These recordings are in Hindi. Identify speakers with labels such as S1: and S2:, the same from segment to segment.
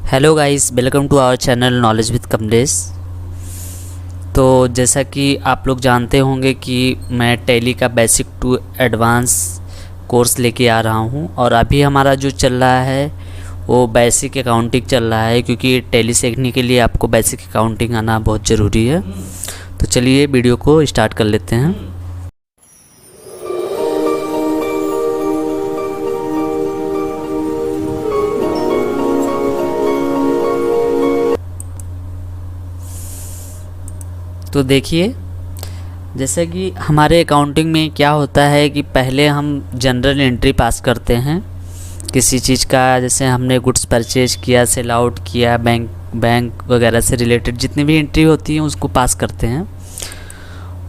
S1: Hello guys, welcome to our channel knowledge with Kamlesh. तो जैसा कि आप लोग जानते होंगे कि मैं टैली का बेसिक टू एडवांस कोर्स लेके आ रहा हूं और अभी हमारा जो चल रहा है वो बेसिक अकाउंटिंग चल रहा है, क्योंकि टैली सीखने के लिए आपको बेसिक अकाउंटिंग आना बहुत ज़रूरी है। तो चलिए वीडियो को स्टार्ट कर लेते हैं। तो देखिए, जैसे कि हमारे अकाउंटिंग में क्या होता है कि पहले हम जनरल एंट्री पास करते हैं किसी चीज़ का। जैसे हमने गुड्स परचेज किया, सेल आउट किया, बैंक वगैरह से रिलेटेड जितनी भी एंट्री होती है उसको पास करते हैं।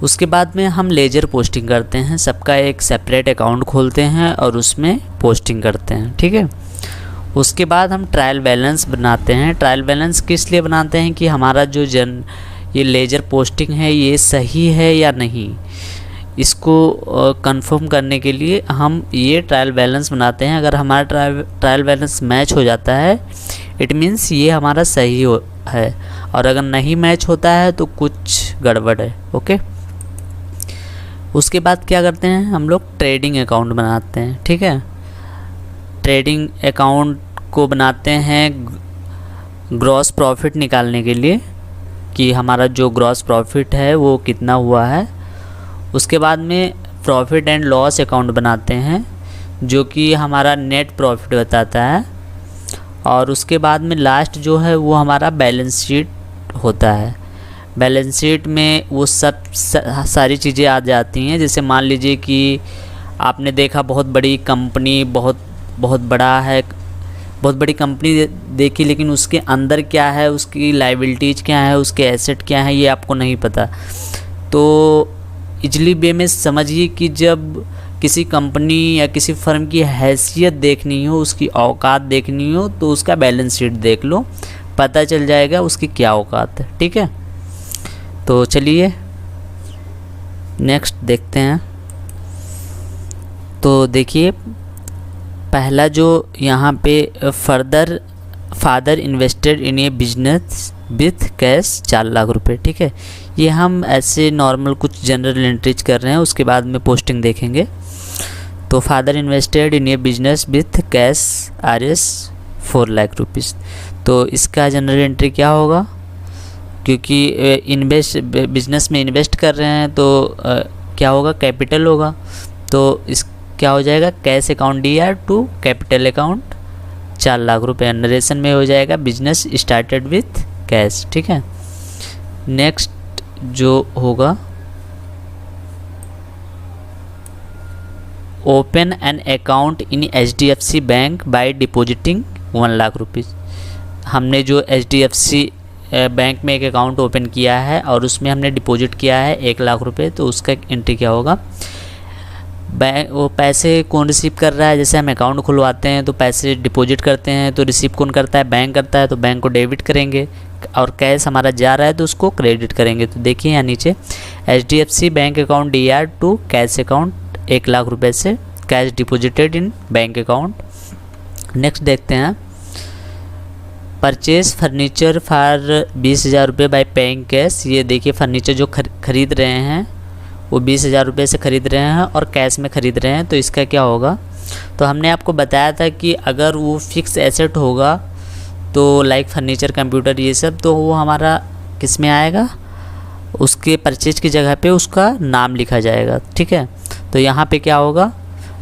S1: उसके बाद में हम लेजर पोस्टिंग करते हैं, सबका एक सेपरेट अकाउंट खोलते हैं और उसमें पोस्टिंग करते हैं, ठीक है। उसके बाद हम ट्रायल बैलेंस बनाते हैं। ट्रायल बैलेंस किस लिए बनाते हैं कि हमारा जो ये लेजर पोस्टिंग है ये सही है या नहीं, इसको कंफर्म करने के लिए हम ये ट्रायल बैलेंस बनाते हैं। अगर हमारा ट्रायल बैलेंस मैच हो जाता है इट मीन्स ये हमारा सही है, और अगर नहीं मैच होता है तो कुछ गड़बड़ है। ओके, उसके बाद क्या करते हैं, हम लोग ट्रेडिंग अकाउंट बनाते हैं, ठीक है। ट्रेडिंग अकाउंट को बनाते हैं ग्रॉस प्रॉफिट निकालने के लिए कि हमारा जो ग्रॉस प्रॉफिट है वो कितना हुआ है। उसके बाद में प्रॉफिट एंड लॉस अकाउंट बनाते हैं जो कि हमारा नेट प्रॉफिट बताता है। और उसके बाद में लास्ट जो है वो हमारा बैलेंस शीट होता है। बैलेंस शीट में वो सब सारी चीज़ें आ जाती हैं। जैसे मान लीजिए कि आपने देखा बहुत बड़ी कंपनी, बहुत बड़ा है, बहुत बड़ी कंपनी देखी, लेकिन उसके अंदर क्या है, उसकी लायबिलिटीज़ क्या है, उसके एसेट क्या है, ये आपको नहीं पता। तो इजली वे में समझिए कि जब किसी कंपनी या किसी फर्म की हैसियत देखनी हो, उसकी औकात देखनी हो, तो उसका बैलेंस शीट देख लो, पता चल जाएगा उसकी क्या औकात है, ठीक है। तो चलिए नेक्स्ट देखते हैं। तो देखिए, पहला जो यहाँ पे father invested in A business with cash 4 lakh रुपए, ठीक है। ये हम ऐसे नॉर्मल कुछ जनरल एंट्रीज कर रहे हैं, उसके बाद में पोस्टिंग देखेंगे। तो father invested in A business with cash RS 4 lakh rupees. तो इसका जनरल एंट्री क्या होगा, क्योंकि बिजनेस में इन्वेस्ट कर रहे हैं तो क्या होगा, कैपिटल होगा। तो इस क्या हो जाएगा, cash account DR to capital account 4 lakh रुपए। नरेशन में हो जाएगा बिजनेस स्टार्टेड विथ कैश, ठीक है। नेक्स्ट जो होगा, open an account in HDFC bank by depositing 1 lakh rupees. हमने जो HDFC बैंक में एक अकाउंट ओपन किया है और उसमें हमने डिपॉजिट किया है 1 लाख रुपए, तो उसका एंट्री क्या होगा, बैंक वो पैसे कौन रिसीव कर रहा है। जैसे हम अकाउंट खुलवाते हैं तो पैसे डिपॉजिट करते हैं, तो रिसीव कौन करता है, बैंक करता है, तो बैंक को डेबिट करेंगे, और कैश हमारा जा रहा है तो उसको क्रेडिट करेंगे। तो देखिए यहाँ नीचे HDFC bank account DR to cash account 1 lakh रुपए से cash deposited in bank account. Next देखते हैं, परचेज फर्नीचर फॉर 20,000 रुपये बाय पेइंग कैश। ये देखिए फर्नीचर जो खरीद रहे हैं वो 20,000 रुपये से ख़रीद रहे हैं और कैश में ख़रीद रहे हैं। तो इसका क्या होगा, तो हमने आपको बताया था कि अगर वो फिक्स एसेट होगा तो लाइक फर्नीचर, कंप्यूटर, ये सब, तो वो हमारा किस में आएगा, उसके परचेज की जगह पे उसका नाम लिखा जाएगा, ठीक है। तो यहाँ पे क्या होगा,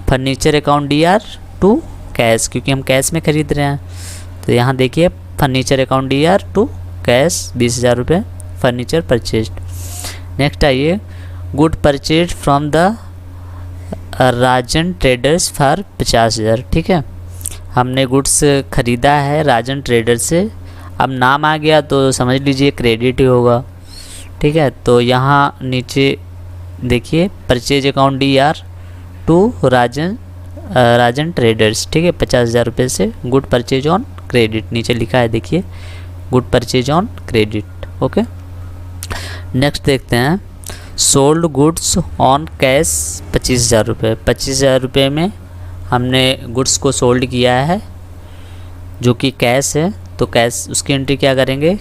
S1: furniture account DR to cash, क्योंकि हम कैश में ख़रीद रहे हैं। तो यहाँ देखिए furniture account DR to cash 20,000 रुपये फर्नीचर परचेज। नेक्स्ट आइए, good purchase from the Rajan traders for 50,000, ठीक है। हमने गुड्स ख़रीदा है राजन ट्रेडर से। अब नाम आ गया तो समझ लीजिए क्रेडिट ही होगा, ठीक है। तो यहाँ नीचे देखिए purchase account DR to Rajan traders, ठीक है, 50,000 रुपये से गुड परचेज ऑन क्रेडिट, नीचे लिखा है देखिए good purchase on credit. Okay, next देखते हैं, सोल्ड गुड्स ऑन कैश 25,000 रुपये। 25,000 रुपये में हमने गुड्स को सोल्ड किया है जो कि कैश है। तो कैश उसकी एंट्री क्या करेंगे,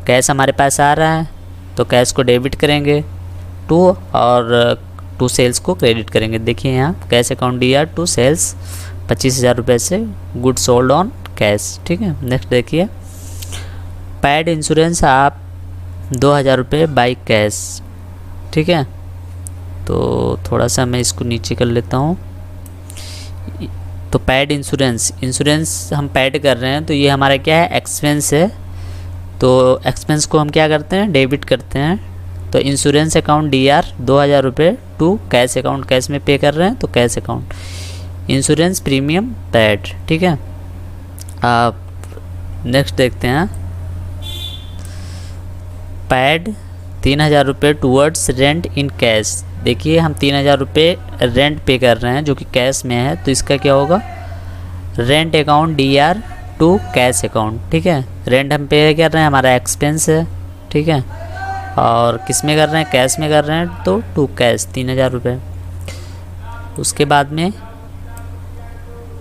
S1: कैश हमारे पास आ रहा है तो कैश को डेबिट करेंगे टू, और टू सेल्स को क्रेडिट करेंगे। देखिए यहाँ cash account DR to sales 25,000 रुपये से गुड सोल्ड ऑन कैश। ठीक है, नेक्स्ट देखिए पेड इंश्योरेंस आप 2,000 रुपये बाई कैश। ठीक है, तो थोड़ा सा मैं इसको नीचे कर लेता हूँ। तो पेड इंश्योरेंस हम पेड कर रहे हैं तो ये हमारा क्या है, एक्सपेंस है। तो एक्सपेंस को हम क्या करते हैं, डेबिट करते हैं। तो इंश्योरेंस अकाउंट DR 2,000 रुपये टू कैश अकाउंट, कैश में पे कर रहे हैं तो cash account insurance premium paid. ठीक है, आप नेक्स्ट देखते हैं पेड 3,000 रुपये टूवर्ड्स रेंट इन कैश। देखिए हम 3,000 रुपये रेंट पे कर रहे हैं जो कि कैश में है, तो इसका क्या होगा, rent account DR to cash account. ठीक है, रेंट हम पे कर रहे हैं, हमारा एक्सपेंस है। ठीक है, और किस में कर रहे हैं, कैश में कर रहे हैं तो टू कैश 3,000 रुपये। उसके बाद में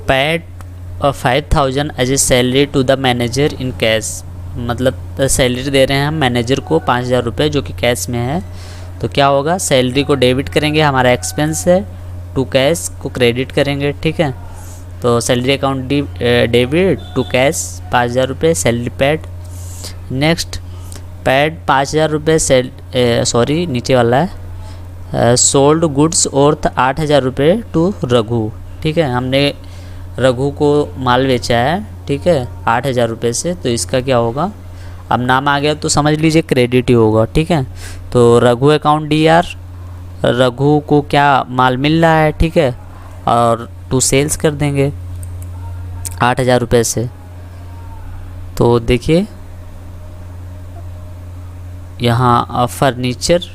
S1: paid 5,000 as a salary to the manager in cash, मतलब सैलरी दे रहे हैं हम मैनेजर को 5,000 रुपये जो कि कैश में है। तो क्या होगा, सैलरी को डेबिट करेंगे, हमारा एक्सपेंस है, टू कैश को क्रेडिट करेंगे। ठीक है, तो salary account debit to cash 5,000 रुपये सैलरी पेड। नेक्स्ट पेड 5,000 रुपये नीचे वाला है सोल्ड गुड्स और 8,000 रुपये टू रघु। ठीक है, हमने रघु को माल बेचा है। ठीक है, 8,000 रुपये से, तो इसका क्या होगा, अब नाम आ गया तो समझ लीजिए क्रेडिट ही होगा। ठीक है, तो रघु अकाउंट DR, रघु को क्या माल मिल रहा है। ठीक है, और टू सेल्स कर देंगे 8,000 रुपये से। तो देखिए यहाँ फर्नीचर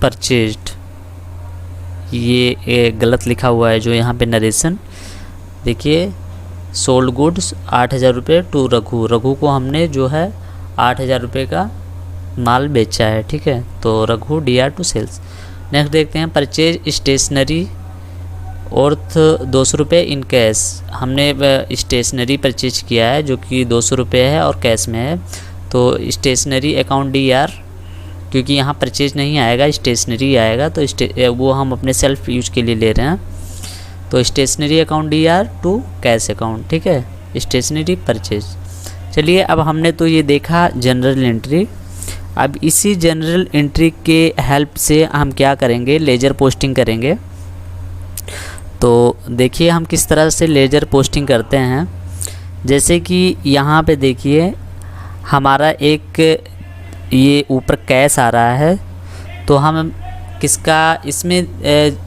S1: परचेज्ड, ये गलत लिखा हुआ है जो यहाँ पे नरेशन। देखिए सोल्ड गुड्स 8,000 रुपये टू रघु, रघु को हमने जो है 8,000 रुपये का माल बेचा है। ठीक है, तो Raghu DR to sales. Next देखते हैं परचेज स्टेशनरी और 200 रुपये इन कैश। हमने स्टेशनरी परचेज किया है जो कि 200 रुपये है और कैश में है। तो स्टेशनरी अकाउंट DR, क्योंकि यहाँ परचेज नहीं आएगा स्टेशनरी आएगा, तो वो हम अपने सेल्फ यूज के लिए ले रहे हैं। तो stationery account DR to cash account. ठीक है, स्टेशनरी परचेज। चलिए अब हमने तो ये देखा जनरल एंट्री। अब इसी जनरल एंट्री के हेल्प से हम क्या करेंगे, लेजर पोस्टिंग करेंगे। तो देखिए हम किस तरह से लेजर पोस्टिंग करते हैं। जैसे कि यहाँ पे देखिए हमारा एक ये ऊपर कैश आ रहा है, तो हम किसका इसमें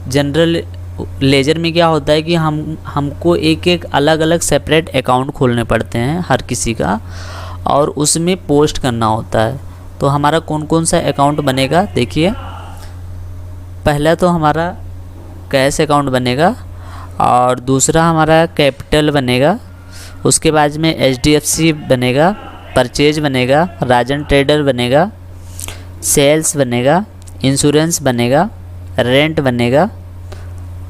S1: जनरल लेजर में क्या होता है कि हमको एक एक अलग अलग सेपरेट अकाउंट खोलने पड़ते हैं हर किसी का, और उसमें पोस्ट करना होता है। तो हमारा कौन कौन सा अकाउंट बनेगा, देखिए पहला तो हमारा कैश अकाउंट बनेगा, और दूसरा हमारा कैपिटल बनेगा, उसके बाद में HDFC बनेगा, परचेज बनेगा, राजन ट्रेडर बनेगा, सेल्स बनेगा, इंश्योरेंस बनेगा, रेंट बनेगा,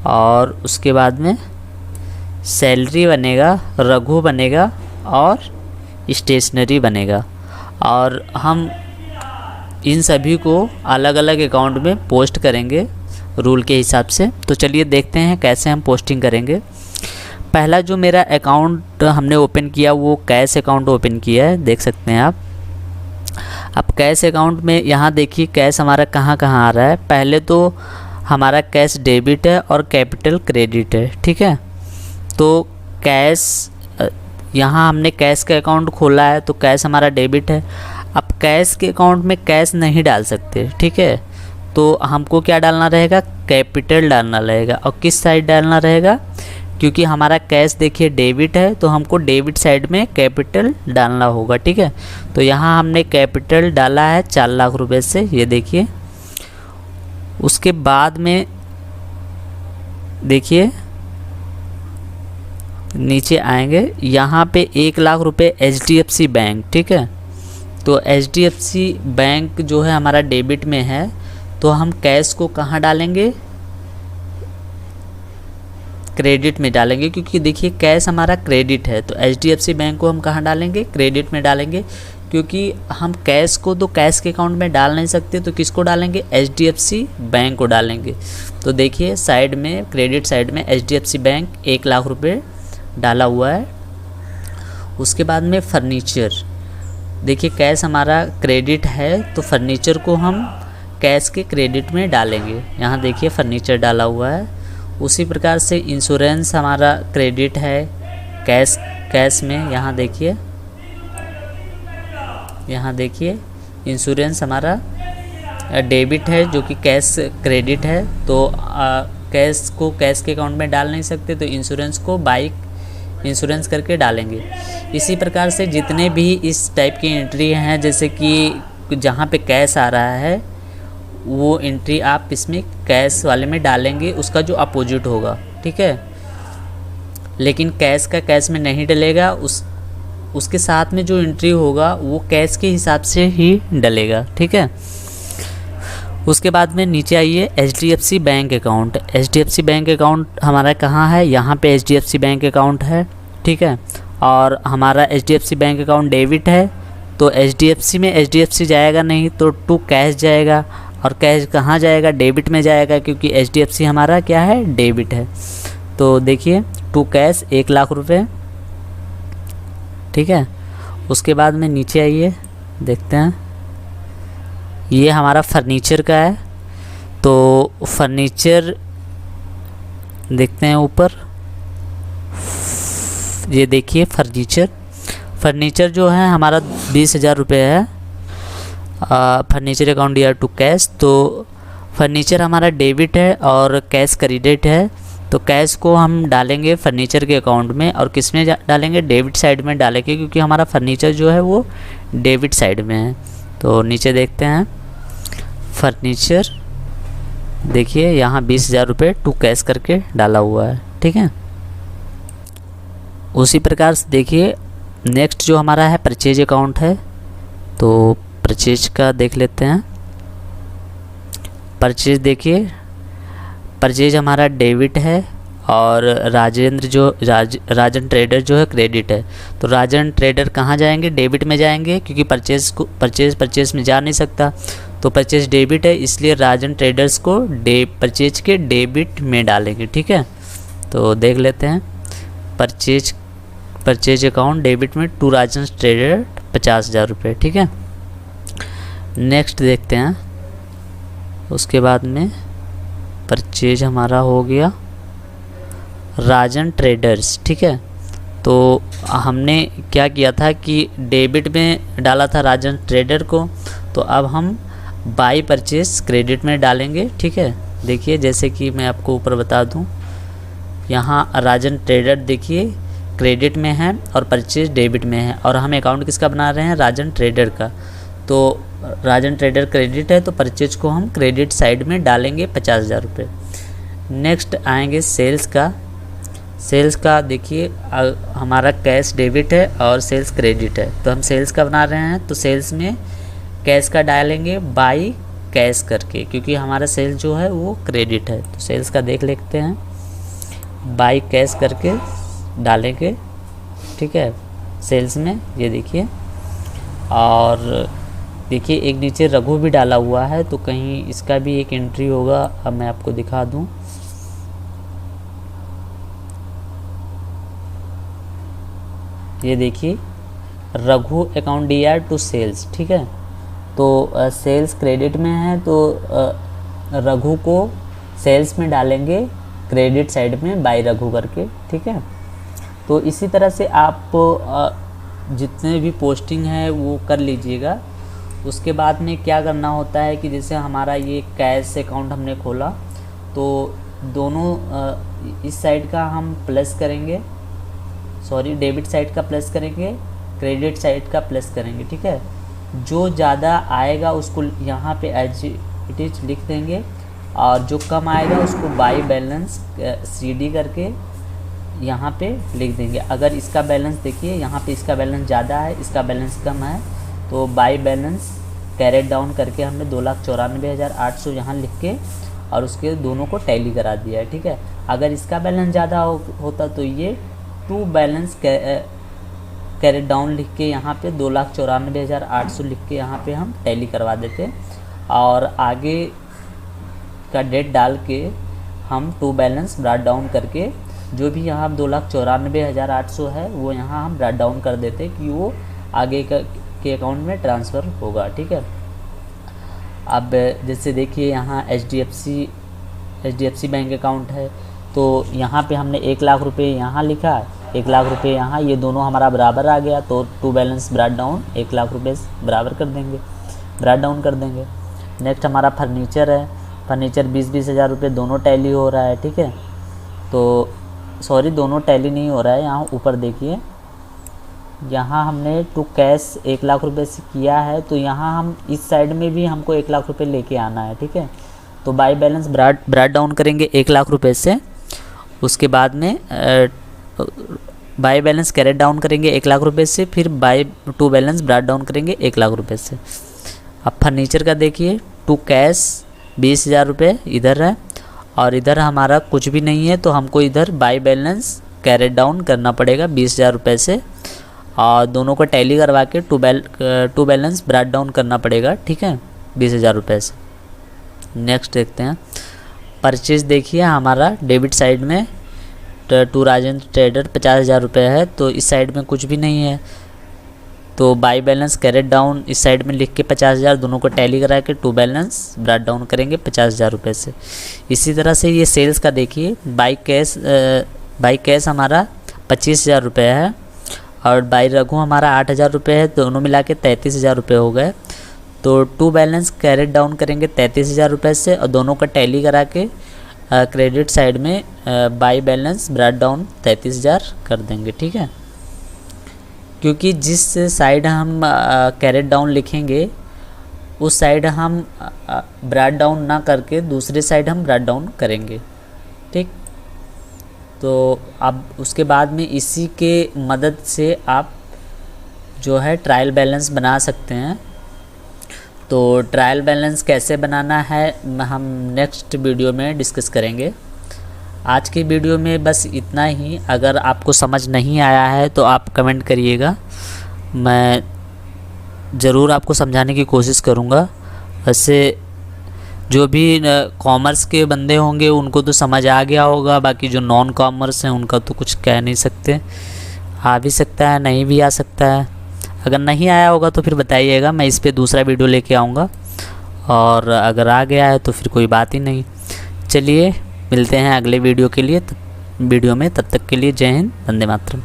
S1: और उसके बाद में सैलरी बनेगा, रघु बनेगा और स्टेशनरी बनेगा। और हम इन सभी को अलग अलग अकाउंट में पोस्ट करेंगे रूल के हिसाब से। तो चलिए देखते हैं कैसे हम पोस्टिंग करेंगे। पहला जो मेरा अकाउंट हमने ओपन किया वो कैश अकाउंट ओपन किया है, देख सकते हैं आप। अब कैश अकाउंट में यहाँ देखिए कैश हमारा कहाँ कहाँ आ रहा है। पहले तो हमारा कैश डेबिट है और कैपिटल क्रेडिट है। ठीक है, तो कैश यहाँ हमने कैश का अकाउंट खोला है तो कैश हमारा डेबिट है। अब कैश के अकाउंट में कैश नहीं डाल सकते, ठीक है, तो हमको क्या डालना रहेगा, कैपिटल डालना रहेगा। और किस साइड डालना रहेगा, क्योंकि हमारा कैश देखिए डेबिट है तो हमको डेबिट साइड में कैपिटल डालना होगा। ठीक है, तो यहाँ हमने कैपिटल डाला है 4 लाख रुपए से, ये देखिए। उसके बाद में देखिए नीचे आएंगे, यहाँ पे 1 लाख रुपए HDFC बैंक। ठीक है, तो HDFC बैंक जो है हमारा डेबिट में है, तो हम कैश को कहाँ डालेंगे, क्रेडिट में डालेंगे, क्योंकि देखिए कैश हमारा क्रेडिट है, तो HDFC बैंक को हम कहाँ डालेंगे, क्रेडिट में डालेंगे, क्योंकि हम कैश को तो कैश के अकाउंट में डाल नहीं सकते, तो किसको डालेंगे, HDFC बैंक को डालेंगे। तो देखिए साइड में, क्रेडिट साइड में HDFC बैंक 1 लाख रुपए डाला हुआ है। उसके बाद में फर्नीचर, देखिए कैश हमारा क्रेडिट है, तो फर्नीचर को हम कैश के क्रेडिट में डालेंगे। यहाँ देखिए फर्नीचर डाला हुआ है। उसी प्रकार से इंश्योरेंस हमारा क्रेडिट है कैश में, यहाँ देखिए इंश्योरेंस हमारा डेबिट है, जो कि कैश क्रेडिट है, तो कैश को कैश के अकाउंट में डाल नहीं सकते, तो इंश्योरेंस को बाइक इंश्योरेंस करके डालेंगे। इसी प्रकार से जितने भी इस टाइप की एंट्री हैं, जैसे कि जहाँ पे कैश आ रहा है वो एंट्री आप इसमें कैश वाले में डालेंगे, उसका जो अपोजिट होगा, ठीक है। लेकिन कैश का कैश में नहीं डलेगा, उसके साथ में जो एंट्री होगा वो कैश के हिसाब से ही डलेगा, ठीक है। उसके बाद में नीचे आइए, HDFC bank account. HDFC bank account हमारा कहाँ है, यहाँ पे HDFC बैंक अकाउंट है, ठीक है। और हमारा HDFC बैंक अकाउंट डेबिट है, तो HDFC में HDFC जाएगा नहीं, तो टू कैश जाएगा, और कैश कहाँ जाएगा, डेबिट में जाएगा, क्योंकि HDFC हमारा क्या है, डेबिट है। तो देखिए टू कैश 1 लाख रुपए, ठीक है। उसके बाद में नीचे आइए, देखते हैं, ये हमारा फर्नीचर का है, तो फर्नीचर देखते हैं ऊपर, ये देखिए फर्नीचर जो है हमारा 20,000 रुपये है। फर्नीचर अकाउंट ईयर टू कैश, तो फर्नीचर हमारा डेबिट है और कैश क्रेडिट है, तो कैश को हम डालेंगे फर्नीचर के अकाउंट में, और किस में डालेंगे, डेबिट साइड में डालेंगे, क्योंकि हमारा फर्नीचर जो है वो डेबिट साइड में है। तो नीचे देखते हैं फर्नीचर, देखिए यहाँ 20,000 रुपये टू कैश करके डाला हुआ है, ठीक है। उसी प्रकार से देखिए नेक्स्ट जो हमारा है परचेज अकाउंट है, तो परचेज का देख लेते हैं। परचेज देखिए, परचेज हमारा डेबिट है और राजन ट्रेडर जो है क्रेडिट है, तो राजन ट्रेडर कहाँ जाएंगे, डेबिट में जाएंगे, क्योंकि परचेज में जा नहीं सकता, तो परचेज डेबिट है, इसलिए राजन ट्रेडर्स को परचेज के डेबिट में डालेंगे, ठीक है। तो देख लेते हैं परचेज अकाउंट डेबिट में टू राजन ट्रेडर 50,000 रुपये, ठीक है। नेक्स्ट देखते हैं, उसके बाद में परचेज हमारा हो गया राजन ट्रेडर्स, ठीक है। तो हमने क्या किया था कि डेबिट में डाला था राजन ट्रेडर को, तो अब हम बाई परचेज क्रेडिट में डालेंगे, ठीक है। देखिए जैसे कि मैं आपको ऊपर बता दूं, यहाँ राजन ट्रेडर देखिए क्रेडिट में है और परचेज डेबिट में है, और हम अकाउंट किसका बना रहे हैं, राजन ट्रेडर का। तो राजन ट्रेडर क्रेडिट है, तो परचेज को हम क्रेडिट साइड में डालेंगे 50,000 रुपये। नेक्स्ट आएंगे सेल्स का देखिए हमारा कैश डेबिट है और सेल्स क्रेडिट है, तो हम सेल्स का बना रहे हैं, तो सेल्स में कैश का डालेंगे बाई कैश करके, क्योंकि हमारा सेल्स जो है वो क्रेडिट है। तो सेल्स का देख लेते हैं, बाई कैश करके डालेंगे, ठीक है, सेल्स में, ये देखिए। और देखिए एक नीचे रघु भी डाला हुआ है, तो कहीं इसका भी एक एंट्री होगा, अब मैं आपको दिखा दूं। ये देखिए Raghu account DR to sales, ठीक है। तो सेल्स क्रेडिट में है, तो रघु को सेल्स में डालेंगे क्रेडिट साइड में बाय रघु करके, ठीक है। तो इसी तरह से आप जितने भी पोस्टिंग है वो कर लीजिएगा। उसके बाद में क्या करना होता है कि जैसे हमारा ये कैश अकाउंट हमने खोला, तो दोनों इस साइड का हम प्लस करेंगे, डेबिट साइड का प्लस करेंगे, क्रेडिट साइड का प्लस करेंगे, ठीक है। जो ज़्यादा आएगा उसको यहाँ पे एज इट इज लिख देंगे, और जो कम आएगा उसको बाई बैलेंस CD करके यहाँ पे लिख देंगे। अगर इसका बैलेंस देखिए यहाँ पे इसका बैलेंस ज़्यादा है, इसका बैलेंस कम है, तो बाई बैलेंस कैरेट डाउन करके हमने 2,94,800 यहाँ लिख के और उसके दोनों को टैली करा दिया है, ठीक है। अगर इसका बैलेंस ज़्यादा होता तो ये टू बैलेंस कैरेट डाउन लिख के यहाँ पे 2,94,800 लिख के यहाँ पे हम टैली करवा देते और आगे का डेट डाल के हम टू बैलेंस ब्रॉट डाउन करके जो भी यहाँ 2,94,800 है वो यहाँ हम ब्रॉट डाउन कर देते कि वो आगे के अकाउंट में ट्रांसफ़र होगा, ठीक है। अब जैसे देखिए यहाँ HDFC बैंक अकाउंट है, तो यहाँ पे हमने 1 लाख रुपये यहाँ लिखा, 1 लाख रुपये यहाँ, ये दोनों हमारा बराबर आ गया, तो to balance brought down 1 lakh रुपये बराबर कर देंगे, ब्रॉट डाउन कर देंगे। नेक्स्ट हमारा फर्नीचर है, फर्नीचर 20-20 हज़ार रुपये दोनों टैली हो रहा है, ठीक है। तो सॉरी, दोनों टैली नहीं हो रहा है, यहाँ ऊपर देखिए, यहाँ हमने टू कैश 1 लाख रुपये से किया है, तो यहाँ हम इस साइड में भी हमको 1 लाख रुपये लेके आना है, ठीक है। तो बाई बैलेंस ब्रॉट डाउन करेंगे 1 लाख रुपये से, उसके बाद में बाई बैलेंस कैरेट डाउन करेंगे 1 लाख रुपये से, फिर by two balance brought down करेंगे 1 लाख रुपये से। अब फर्नीचर का देखिए, टू कैश 20 हज़ार रुपये इधर है और इधर हमारा कुछ भी नहीं है, तो हमको इधर बाई बैलेंस कैरेट डाउन करना पड़ेगा 20 हज़ार रुपये से और दोनों को टैली करवा के टू बैलेंस ब्रॉट डाउन करना पड़ेगा, ठीक है, 20 हज़ार रुपये से। नेक्स्ट देखते हैं परचेज। देखिए हमारा डेबिट साइड में टू राजेंद्र ट्रेडर 50 हज़ार रुपये है, तो इस साइड में कुछ भी नहीं है, तो बाई बैलेंस कैरेट डाउन इस साइड में लिख के 50 हज़ार दोनों को टैली करा के टू बैलेंस ब्रॉट डाउन करेंगे 50 हज़ार रुपये से। इसी तरह से ये सेल्स का देखिए, बाई कैश हमारा 25 हज़ार रुपये है और बाई रघु हमारा 8 हज़ार रुपये है, दोनों मिला के 33 हज़ार रुपये हो गए। तो टू बैलेंस कैरेट डाउन करेंगे 33 हज़ार रुपये से और दोनों का टैली करा के क्रेडिट साइड में बाई बैलेंस ब्रॉट डाउन 33 हज़ार कर देंगे, ठीक है। क्योंकि जिस साइड हम कैरेट डाउन लिखेंगे उस साइड हम ब्रॉट डाउन ना करके दूसरे साइड हम ब्रॉट डाउन करेंगे, ठीक। तो अब उसके बाद में इसी के मदद से आप जो है ट्रायल बैलेंस बना सकते हैं। तो ट्रायल बैलेंस कैसे बनाना है हम नेक्स्ट वीडियो में डिस्कस करेंगे। आज की वीडियो में बस इतना ही। अगर आपको समझ नहीं आया है तो आप कमेंट करिएगा, मैं ज़रूर आपको समझाने की कोशिश करूँगा। वैसे जो भी कॉमर्स के बंदे होंगे उनको तो समझ आ गया होगा, बाकी जो नॉन कॉमर्स हैं उनका तो कुछ कह नहीं सकते, आ भी सकता है नहीं भी आ सकता है। अगर नहीं आया होगा तो फिर बताइएगा, मैं इस पे दूसरा वीडियो लेके आऊँगा, और अगर आ गया है तो फिर कोई बात ही नहीं। चलिए मिलते हैं अगले वीडियो के लिए, वीडियो में। तब तक के लिए जय हिंद, वंदे मातरम।